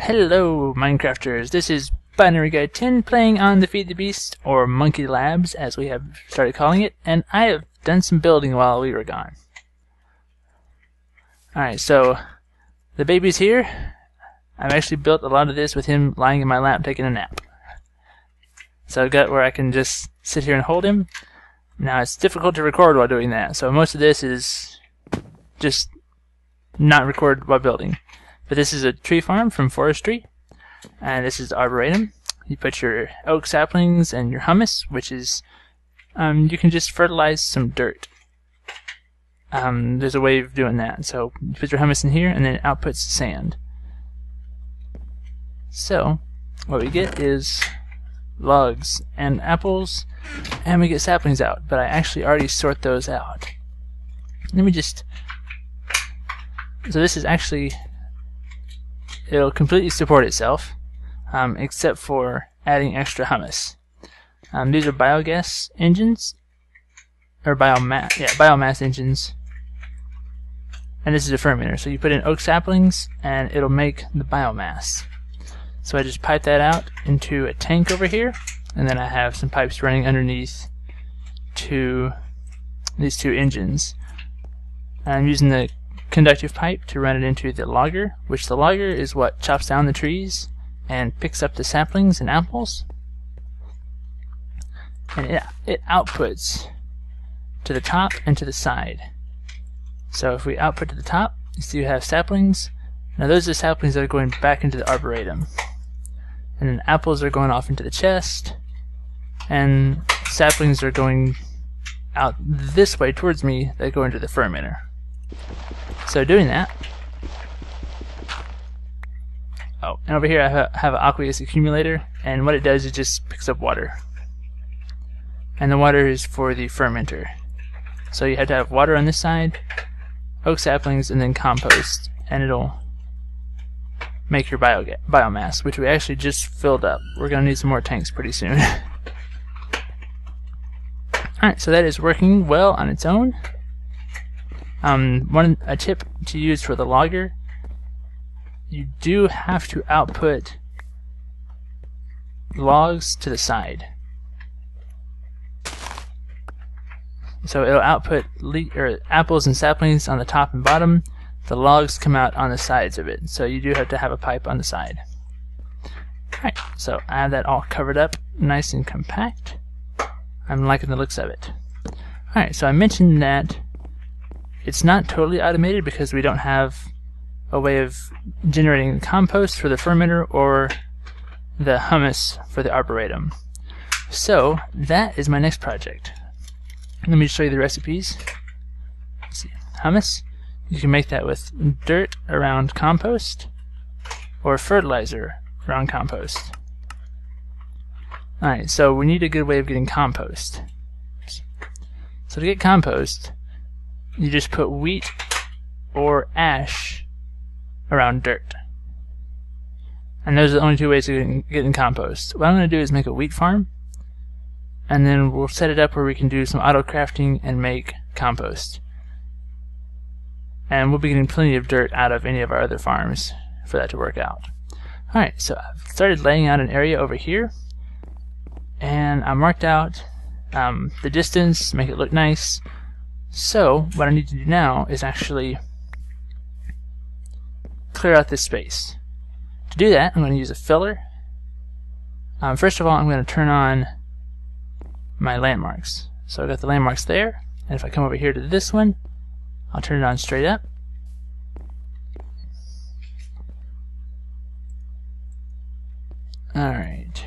Hello, Minecrafters. This is Binary Guy 10 playing on the Feed the Beast, or Monkey Labs, as we have started calling it, and I have done some building while we were gone. Alright, so the baby's here. I've actually built a lot of this with him lying in my lap taking a nap. So I've got where I can just sit here and hold him. Now it's difficult to record while doing that, so most of this is just not recorded while building. But this is a tree farm from Forestry, and this is the Arboretum. You put your oak saplings and your humus, which is, you can just fertilize some dirt. There's a way of doing that. So you put your humus in here, and then it outputs sand. So what we get is logs and apples, and we get saplings out. But I actually already sort those out. Let me just. So this is actually. It'll completely support itself, except for adding extra humus. These are biogas engines, or biomass engines, and this is a fermenter. So you put in oak saplings, and it'll make the biomass. So I just pipe that out into a tank over here, and then I have some pipes running underneath to these two engines. I'm using the conductive pipe to run it into the logger, which the logger is what chops down the trees and picks up the saplings and apples, and it outputs to the top and to the side. So if we output to the top, you see you have saplings. Now those are the saplings that are going back into the arboretum, and then apples are going off into the chest, and saplings are going out this way towards me that go into the fermenter. So doing that, and over here I have an aqueous accumulator, and what it does is just picks up water, and the water is for the fermenter. So you have to have water on this side, oak saplings, and then compost, and it'll make your biomass, which we actually just filled up. We're going to need some more tanks pretty soon. Alright, so that is working well on its own. A tip to use for the logger, you do have to output logs to the side. So it'll output apples and saplings on the top and bottom. The logs come out on the sides of it. So you do have to have a pipe on the side. Alright, so I have that all covered up nice and compact. I'm liking the looks of it. Alright, so I mentioned that it's not totally automated because we don't have a way of generating compost for the fermenter or the humus for the arboretum. So that is my next project. Let me show you the recipes. Let's see. Humus, you can make that with dirt around compost or fertilizer around compost. Alright, so we need a good way of getting compost. So to get compost, you just put wheat or ash around dirt. And those are the only two ways of getting compost. What I'm going to do is make a wheat farm, and then we'll set it up where we can do some auto crafting and make compost. And we'll be getting plenty of dirt out of any of our other farms for that to work out. Alright, so I've started laying out an area over here, and I marked out the distance to make it look nice. So what I need to do now is actually clear out this space. To do that, I'm going to use a filler. First of all, I'm going to turn on my landmarks. So I've got the landmarks there, and if I come over here to this one, I'll turn it on straight up. Alright.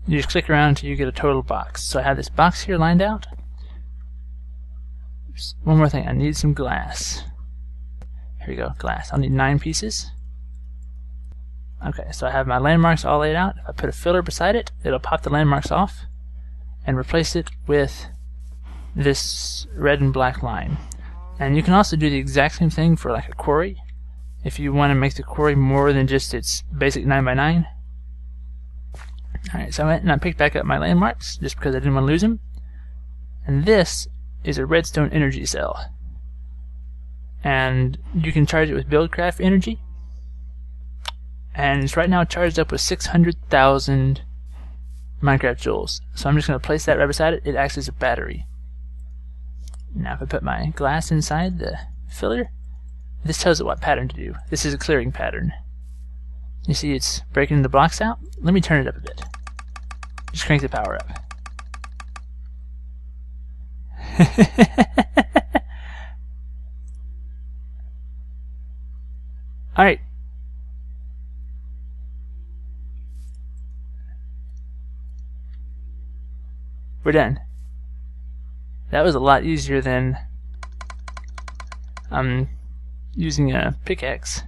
You just click around until you get a total box. So I have this box here lined out. One more thing, I need some glass. Here we go, glass. I'll need 9 pieces. Okay, so I have my landmarks all laid out. If I put a filler beside it, it'll pop the landmarks off and replace it with this red and black line. And you can also do the exact same thing for like a quarry, if you want to make the quarry more than just its basic 9x9. Alright, so I went and I picked back up my landmarks just because I didn't want to lose them. And this is a redstone energy cell. And you can charge it with Buildcraft energy. and it's right now charged up with 600,000 Minecraft joules. So I'm just going to place that right beside it. It acts as a battery. Now if I put my glass inside the filler, this tells it what pattern to do. This is a clearing pattern. You see it's breaking the blocks out? Let me turn it up a bit. Just crank the power up. Alright. We're done. That was a lot easier than using a pickaxe.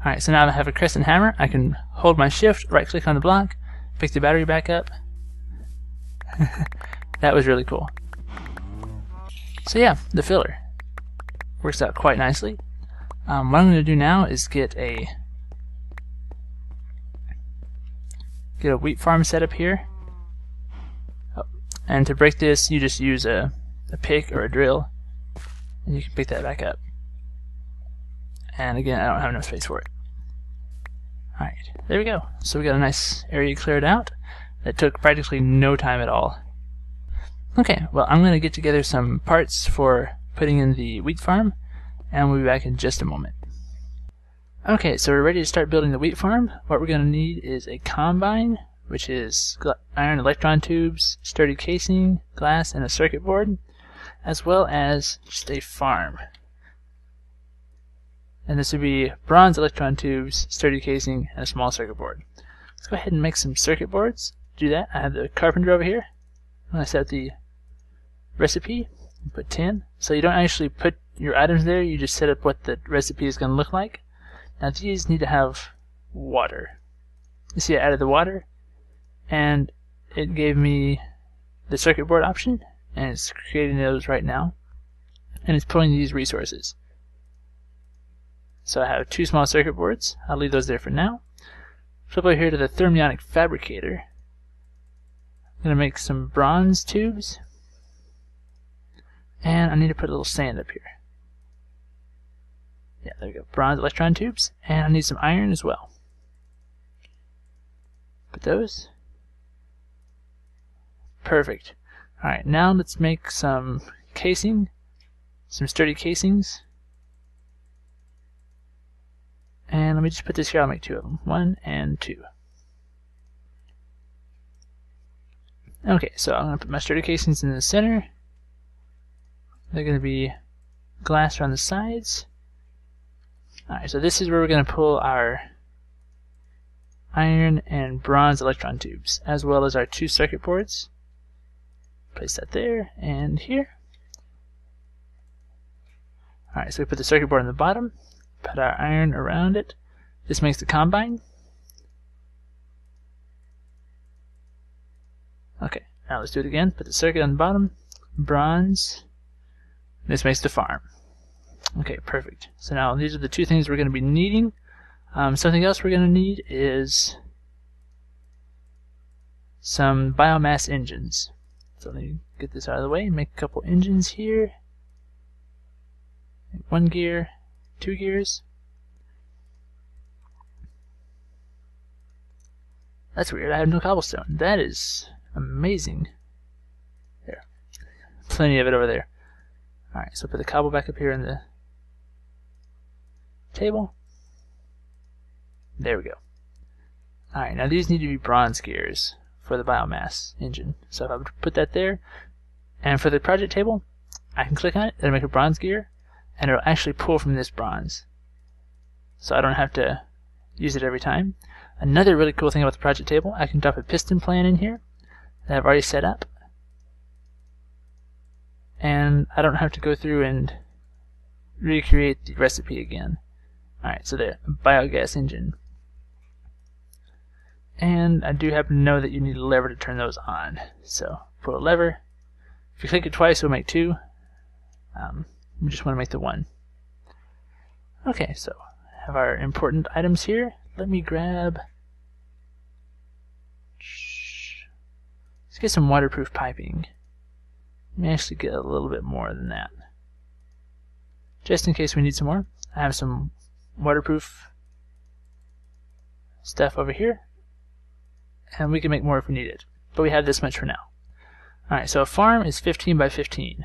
Alright, so now I have a crescent hammer. I can hold my shift, right click on the block, pick the battery back up. That was really cool. So yeah, the filler works out quite nicely. What I'm going to do now is get a wheat farm set up here. Oh, and to break this, you just use a pick or a drill, and you can pick that back up. And again, I don't have enough space for it. Alright, there we go. So we got a nice area cleared out. That took practically no time at all. Okay, well I'm going to get together some parts for putting in the wheat farm, and we'll be back in just a moment. Okay, so we're ready to start building the wheat farm. What we're going to need is a combine, which is iron electron tubes, sturdy casing, glass, and a circuit board, as well as just a farm. And this would be bronze electron tubes, sturdy casing, and a small circuit board. Let's go ahead and make some circuit boards. To do that, I have the carpenter over here. I'm going to set the recipe and put 10. So you don't actually put your items there, you just set up what the recipe is going to look like. Now these need to have water. You see I added the water, and it gave me the circuit board option, and it's creating those right now, and it's pulling these resources. So I have 2 small circuit boards. I'll leave those there for now. Flip over here to the thermionic fabricator. I'm going to make some bronze tubes, and I need to put a little sand up here. Yeah, there we go. Bronze electron tubes, and I need some iron as well. Put those. Perfect. Alright, now let's make some casing, some sturdy casings. And let me just put this here, I'll make 2 of them. 1 and 2. Okay, so I'm going to put my sturdy casings in the center. They're going to be glass around the sides. Alright, so this is where we're going to pull our iron and bronze electron tubes, as well as our 2 circuit boards. Place that there and here. Alright, so we put the circuit board on the bottom, put our iron around it. This makes the combine. Okay, now let's do it again. Put the circuit on the bottom, bronze. This makes the farm. Okay, perfect. So now these are the 2 things we're going to be needing. Something else we're going to need is some biomass engines. So let me get this out of the way. Make a couple engines here. 1 gear, 2 gears. That's weird. I have no cobblestone. That is amazing. There. Plenty of it over there. Alright, so put the cobble back up here in the table. There we go. Alright, now these need to be bronze gears for the biomass engine. So if I would put that there, and for the project table, I can click on it, it'll make a bronze gear, and it'll actually pull from this bronze. So I don't have to use it every time. Another really cool thing about the project table, I can drop a piston plan in here that I've already set up, and I don't have to go through and recreate the recipe again. Alright, so the biogas engine. And I do happen to know that you need a lever to turn those on. So pull a lever. If you click it twice, it'll make 2. We just want to make the 1. Okay, so have our important items here. Let me grab. Let's get some waterproof piping. Let me actually get a little bit more than that, just in case we need some more. I have some waterproof stuff over here, and we can make more if we need it. But we have this much for now. Alright, so a farm is 15 by 15.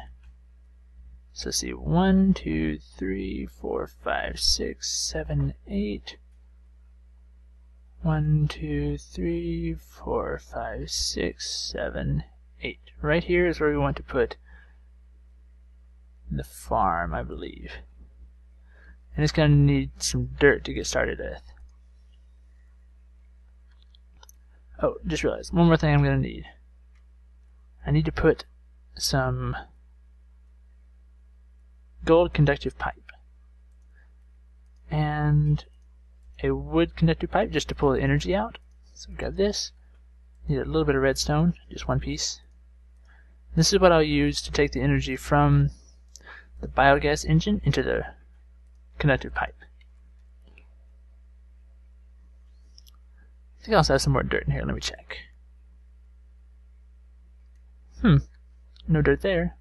So let's see, 1, 2, 3, 4, 5, 6, 7, 8. 1, 2, 3, 4, 5, 6, 7, 8. Right here is where we want to put the farm, I believe. And it's going to need some dirt to get started with. Oh, just realized, one more thing I'm going to need. I need to put some gold conductive pipe. And a wood conductive pipe just to pull the energy out. So grab this. Need a little bit of redstone, just one piece. This is what I'll use to take the energy from the biogas engine into the conductive pipe. I think I also have some more dirt in here. Let me check. No dirt there.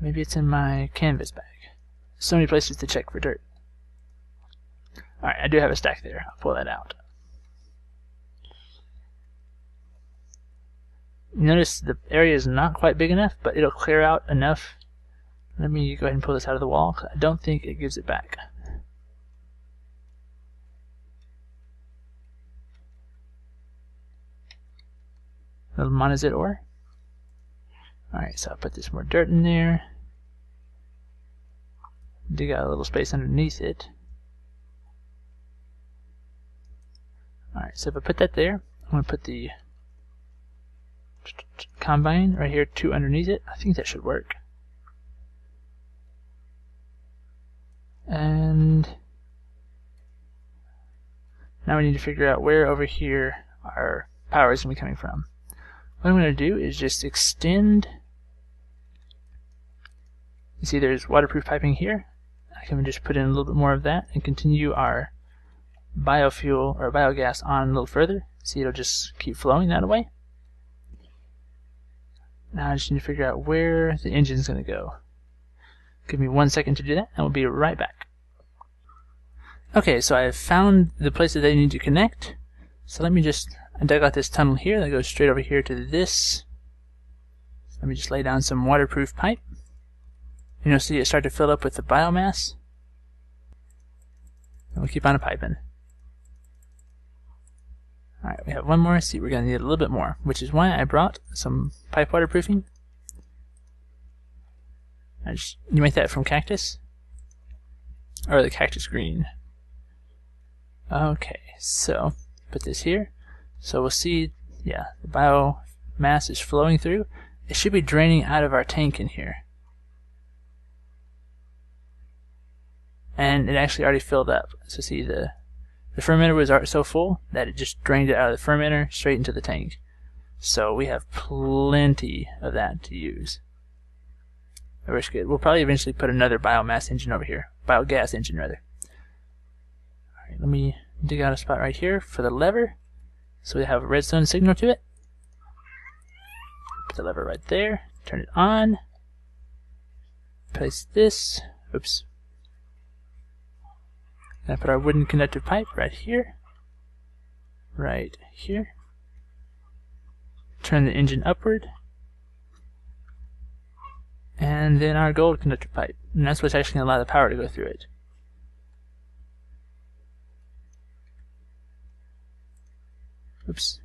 Maybe it's in my canvas bag. So many places to check for dirt. Alright, I do have a stack there. I'll pull that out. Notice the area is not quite big enough, but it'll clear out enough. Let me go ahead and pull this out of the wall, because I don't think it gives it back. Little monazite ore. Alright, so I'll put this more dirt in there. Dig out a little space underneath it. Alright, so if I put that there, I'm going to put the combine right here, 2 underneath it. I think that should work. And now we need to figure out where over here our power is going to be coming from. What I'm going to do is just extend. You see there's waterproof piping here. I can just put in a little bit more of that and continue our biofuel or biogas on a little further. See, it'll just keep flowing that way. Now I just need to figure out where the engine is going to go. Give me 1 second to do that, and we'll be right back. Okay, so I've found the place that they need to connect. So let me just, I dug out this tunnel here that goes straight over here to this. Let me just lay down some waterproof pipe. And you'll see it start to fill up with the biomass. And we'll keep on piping. Alright, we have one more. See, we're going to need a little bit more, which is why I brought some pipe waterproofing. You make that from cactus? Or the cactus green. Okay, so put this here. So we'll see, yeah, the biomass is flowing through. It should be draining out of our tank in here. And it actually already filled up. So see, the fermenter was so full that it just drained it out of the fermenter straight into the tank. So we have plenty of that to use. That's good. We'll probably eventually put another biomass engine over here. Biogas engine, rather. Alright, let me dig out a spot right here for the lever. So we have a redstone signal to it. Put the lever right there. Turn it on. Place this. Oops. And put our wooden conductive pipe right here. Right here. Turn the engine upward. And then our gold conductor pipe. And that's what's actually going to allow the power to go through it. Oops.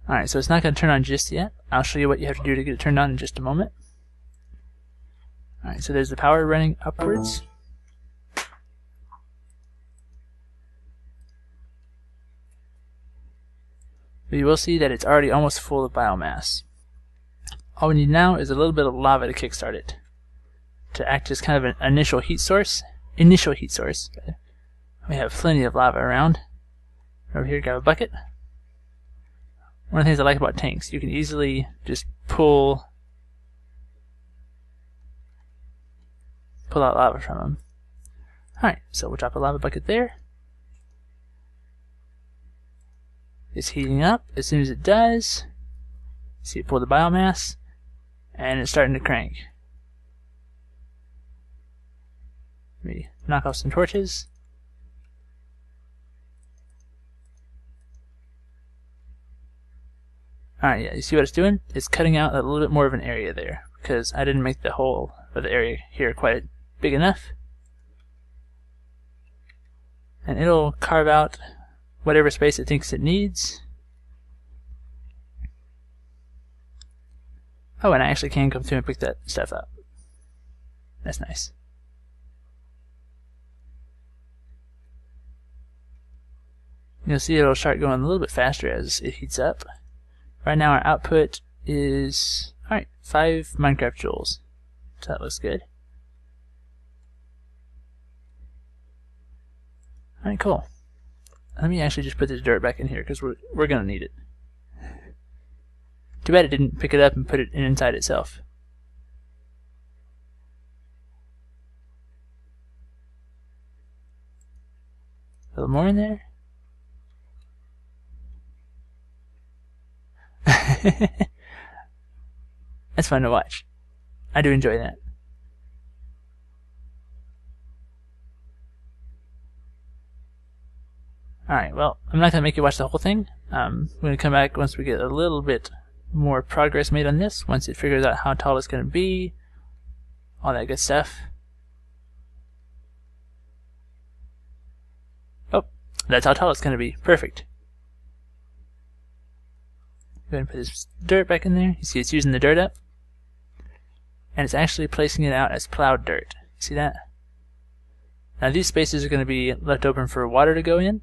Alright, so it's not going to turn on just yet. I'll show you what you have to do to get it turned on in just a moment. Alright, so there's the power running upwards. But you will see that it's already almost full of biomass. All we need now is a little bit of lava to kickstart it, to act as kind of an initial heat source. We have plenty of lava around. Over here, grab a bucket. One of the things I like about tanks, you can easily just pull out lava from them. Alright, so we'll drop a lava bucket there. It's heating up. As soon as it does, see it pull the biomass, and it's starting to crank. Let me knock off some torches. Alright, yeah, you see what it's doing? It's cutting out a little bit more of an area there, because I didn't make the whole of the area here quite big enough. And it'll carve out whatever space it thinks it needs. Oh, and I actually can come through and pick that stuff up. That's nice. You'll see it'll start going a little bit faster as it heats up. Right now our output is, alright, 5 Minecraft joules. So that looks good. Alright, cool. Let me actually just put this dirt back in here because we're going to need it. Too bad it didn't pick it up and put it inside itself. A little more in there. That's fun to watch. I do enjoy that. Alright, well, I'm not going to make you watch the whole thing. I'm going to come back once we get a little bit more progress made on this, once it figures out how tall it's going to be, all that good stuff. Oh, that's how tall it's going to be. Perfect. Go ahead and put this dirt back in there. You see it's using the dirt up. And it's actually placing it out as plowed dirt. See that? Now these spaces are going to be left open for water to go in.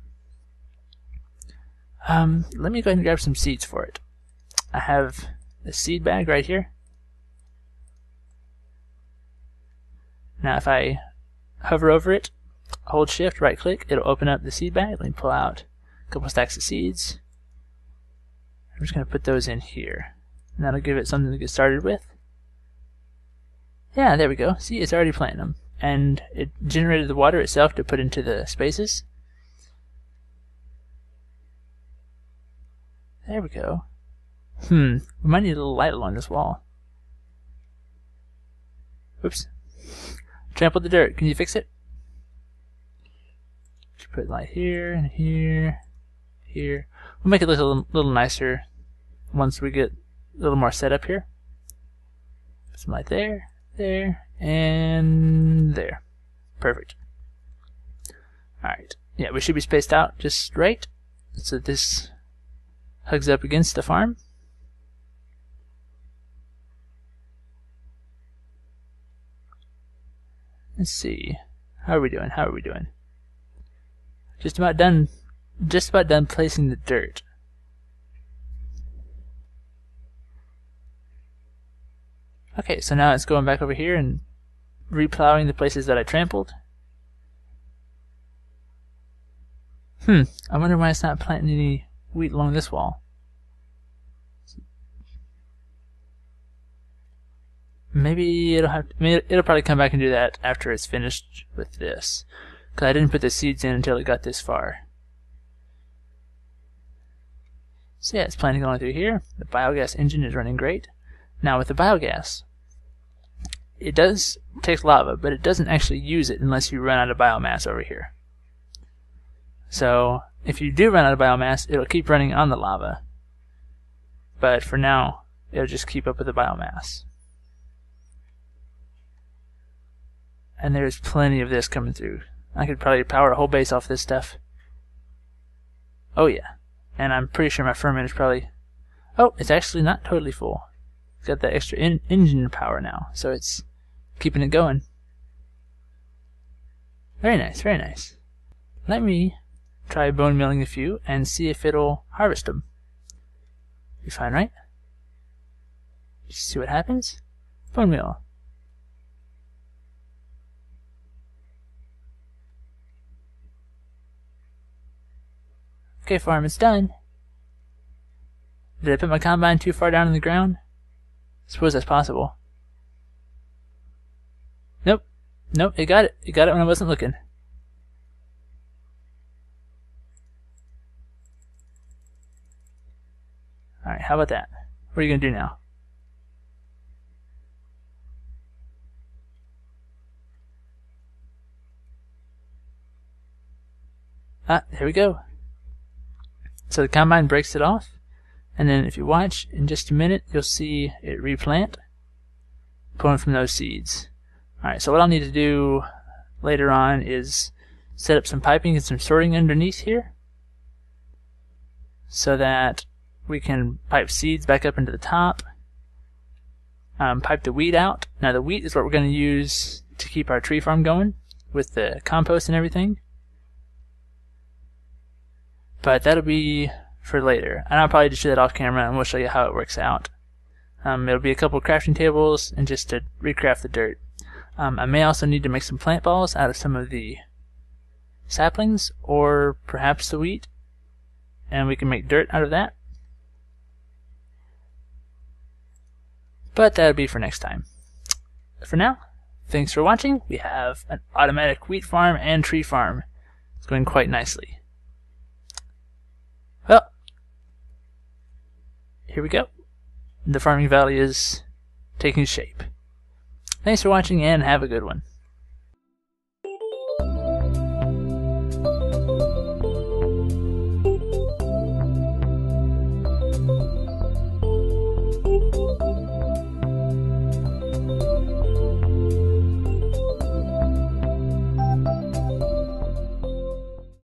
Let me go ahead and grab some seeds for it. I have a seed bag right here. Now if I hover over it, hold shift, right click, it'll open up the seed bag. Let me pull out a couple stacks of seeds. I'm just going to put those in here. And that'll give it something to get started with. Yeah, there we go. See, it's already planting them. And it generated the water itself to put into the spaces. There we go. We might need a little light along this wall. Oops. Trampled the dirt. Can you fix it? Just put light here and here, here. We'll make it look a little nicer once we get a little more set up here. Put some light there, there, and there. Perfect. Alright. Yeah, we should be spaced out just right, so this hugs up against the farm. Let's see. How are we doing? How are we doing? Just about done placing the dirt. Okay, so now it's going back over here and replowing the places that I trampled. I wonder why it's not planting any wheat along this wall. Maybe it'll probably come back and do that after it's finished with this, because I didn't put the seeds in until it got this far. So yeah, it's planting going through here. The biogas engine is running great. Now with the biogas, it does take lava, but it doesn't actually use it unless you run out of biomass over here. So if you do run out of biomass, it'll keep running on the lava. But for now, it'll just keep up with the biomass. And there's plenty of this coming through. I could probably power a whole base off this stuff. Oh yeah. And I'm pretty sure my ferment is probably... Oh, it's actually not totally full. It's got that extra engine power now, so it's keeping it going. Very nice, very nice. Let me try bone milling a few and see if it'll harvest them. Be fine, right? Just see what happens. Bone meal. Okay, farm, it's done. Did I put my combine too far down in the ground? I suppose that's possible. Nope. Nope, it got it. It got it when I wasn't looking. Alright, how about that? What are you going to do now? Ah, there we go. So the combine breaks it off, And then if you watch, in just a minute, you'll see it replant, pulling from those seeds. Alright, so what I'll need to do later on is set up some piping and some sorting underneath here so that we can pipe seeds back up into the top, pipe the wheat out. Now the wheat is what we're going to use to keep our tree farm going with the compost and everything, but that'll be for later, and I'll probably just do that off camera and we'll show you how it works out. It'll be a couple crafting tables and just to recraft the dirt. I may also need to make some plant balls out of some of the saplings or perhaps the wheat, and we can make dirt out of that. But that'll be for next time. For now, thanks for watching. We have an automatic wheat farm and tree farm. It's going quite nicely. Well, here we go. The farming valley is taking shape. Thanks for watching and have a good one.